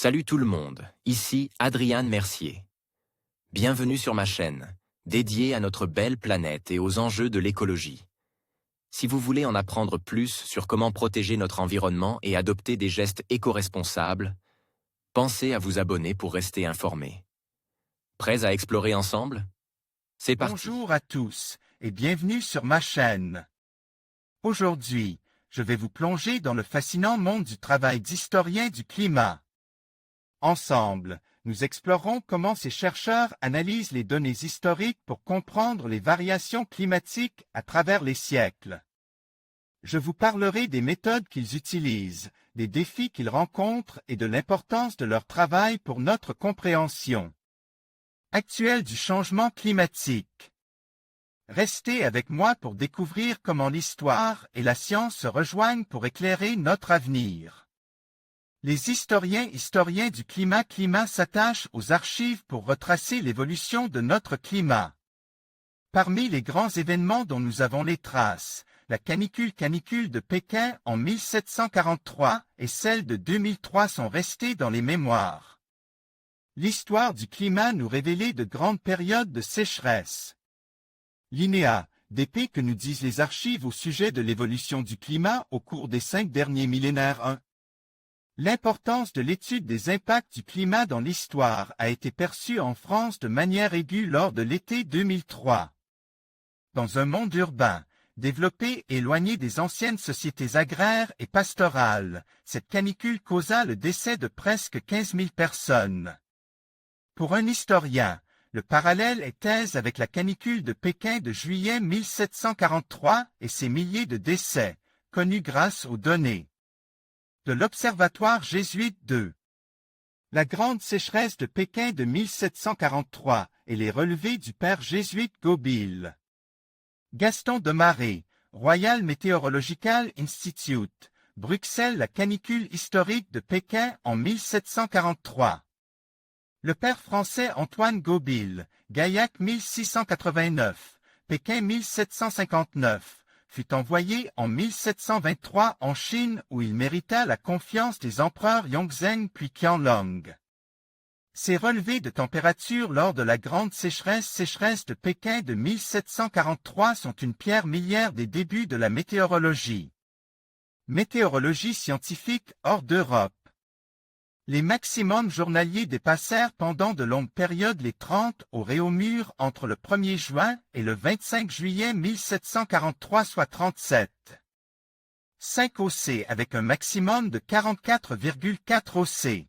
Salut tout le monde, ici Adrian Mercier. Bienvenue sur ma chaîne, dédiée à notre belle planète et aux enjeux de l'écologie. Si vous voulez en apprendre plus sur comment protéger notre environnement et adopter des gestes éco-responsables, pensez à vous abonner pour rester informé. Prêts à explorer ensemble? C'est parti. Bonjour à tous et bienvenue sur ma chaîne. Aujourd'hui, je vais vous plonger dans le fascinant monde du travail d'historien du climat. Ensemble, nous explorons comment ces chercheurs analysent les données historiques pour comprendre les variations climatiques à travers les siècles. Je vous parlerai des méthodes qu'ils utilisent, des défis qu'ils rencontrent et de l'importance de leur travail pour notre compréhension actuelle du changement climatique. Restez avec moi pour découvrir comment l'histoire et la science se rejoignent pour éclairer notre avenir. Les historiens du climat s'attachent aux archives pour retracer l'évolution de notre climat. Parmi les grands événements dont nous avons les traces, la canicule de Pékin en 1743 et celle de 2003 sont restées dans les mémoires. L'histoire du climat nous révélait de grandes périodes de sécheresse. Linéa, d'épée que nous disent les archives au sujet de l'évolution du climat au cours des 5 derniers millénaires 1. L'importance de l'étude des impacts du climat dans l'histoire a été perçue en France de manière aiguë lors de l'été 2003. Dans un monde urbain, développé et éloigné des anciennes sociétés agraires et pastorales, cette canicule causa le décès de presque 15 000 personnes. Pour un historien, le parallèle est aise avec la canicule de Pékin de juillet 1743 et ses milliers de décès, connus grâce aux données de l'Observatoire jésuite de la grande sécheresse de Pékin de 1743 et les relevés du père jésuite Gobill. Gaston Desmarais, Royal Meteorological Institute, Bruxelles. La canicule historique de Pékin en 1743. Le père français Antoine Gobill, Gaillac 1689, Pékin 1759, fut envoyé en 1723 en Chine où il mérita la confiance des empereurs Yongzheng puis Qianlong. Ces relevés de température lors de la grande sécheresse de Pékin de 1743 sont une pierre miliaire des débuts de la météorologie. Météorologie scientifique hors d'Europe. Les maximums journaliers dépassèrent pendant de longues périodes les 30 au Réaumur entre le 1er juin et le 25 juillet 1743 soit 37. 5 OC avec un maximum de 44,4 OC.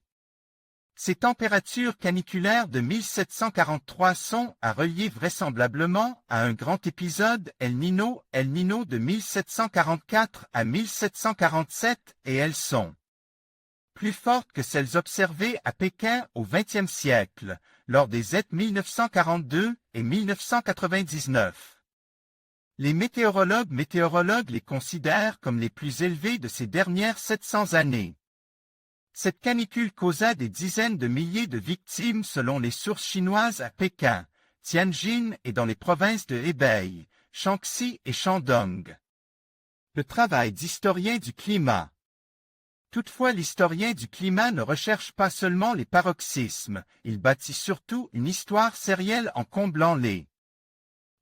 Ces températures caniculaires de 1743 sont à relier vraisemblablement à un grand épisode El Niño de 1744 à 1747 et elles sont plus fortes que celles observées à Pékin au XXe siècle, lors des étés 1942 et 1999. Les météorologues les considèrent comme les plus élevées de ces dernières 700 années. Cette canicule causa des dizaines de milliers de victimes selon les sources chinoises à Pékin, Tianjin et dans les provinces de Hebei, Shaanxi et Shandong. Le travail d'historien du climat. Toutefois, l'historien du climat ne recherche pas seulement les paroxysmes, il bâtit surtout une histoire sérielle en comblant les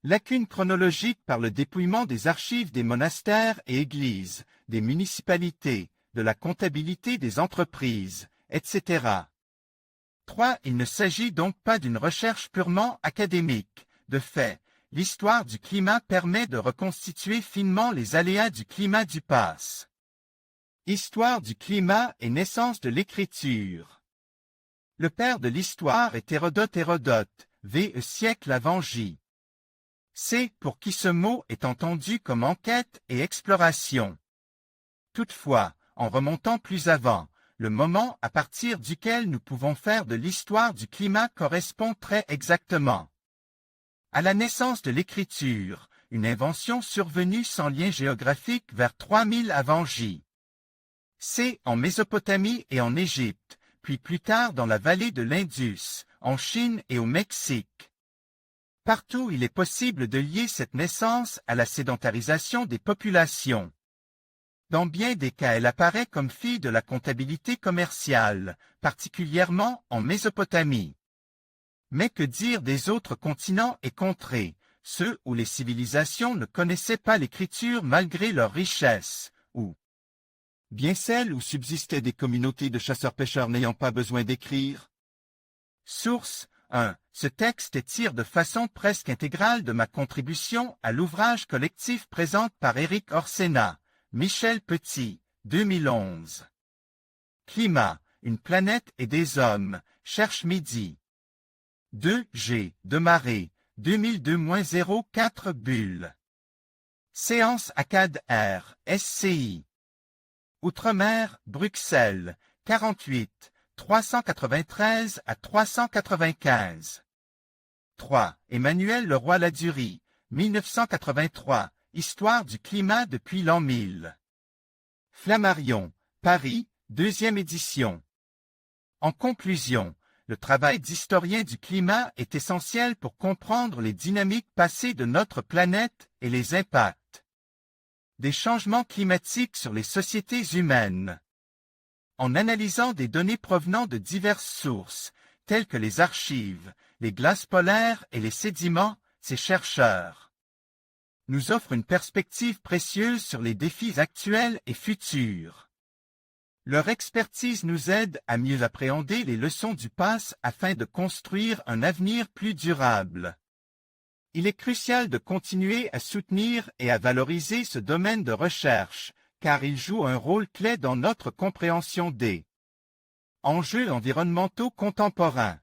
lacunes chronologiques par le dépouillement des archives des monastères et églises, des municipalités, de la comptabilité des entreprises, etc. 3. Il ne s'agit donc pas d'une recherche purement académique. De fait, l'histoire du climat permet de reconstituer finement les aléas du climat du passé. Histoire du climat et naissance de l'écriture. Le père de l'histoire est Hérodote, v. siècle avant J. C. pour qui ce mot est entendu comme enquête et exploration. Toutefois, en remontant plus avant, le moment à partir duquel nous pouvons faire de l'histoire du climat correspond très exactement à la naissance de l'écriture, une invention survenue sans lien géographique vers 3000 avant J. C. en Mésopotamie et en Égypte, puis plus tard dans la vallée de l'Indus, en Chine et au Mexique. Partout il est possible de lier cette naissance à la sédentarisation des populations. Dans bien des cas, elle apparaît comme fille de la comptabilité commerciale, particulièrement en Mésopotamie. Mais que dire des autres continents et contrées, ceux où les civilisations ne connaissaient pas l'écriture malgré leur richesse, ou bien celles où subsistaient des communautés de chasseurs-pêcheurs n'ayant pas besoin d'écrire? Source 1. Ce texte tire de façon presque intégrale de ma contribution à l'ouvrage collectif présente par Éric Orsena, Michel Petit, 2011. Climat, une planète et des hommes, cherche midi. 2 G. de Marée, 2002-04 Bulle. Séance ACAD R, SCI. Outre-mer, Bruxelles, 48, 393 à 395. 3. Emmanuel Leroy-Ladurie, 1983, Histoire du climat depuis l'an 1000. Flammarion, Paris, 2e édition. En conclusion, le travail d'historien du climat est essentiel pour comprendre les dynamiques passées de notre planète et les impacts des changements climatiques sur les sociétés humaines. En analysant des données provenant de diverses sources, telles que les archives, les glaces polaires et les sédiments, ces chercheurs nous offrent une perspective précieuse sur les défis actuels et futurs. Leur expertise nous aide à mieux appréhender les leçons du passé afin de construire un avenir plus durable. Il est crucial de continuer à soutenir et à valoriser ce domaine de recherche, car il joue un rôle clé dans notre compréhension des enjeux environnementaux contemporains.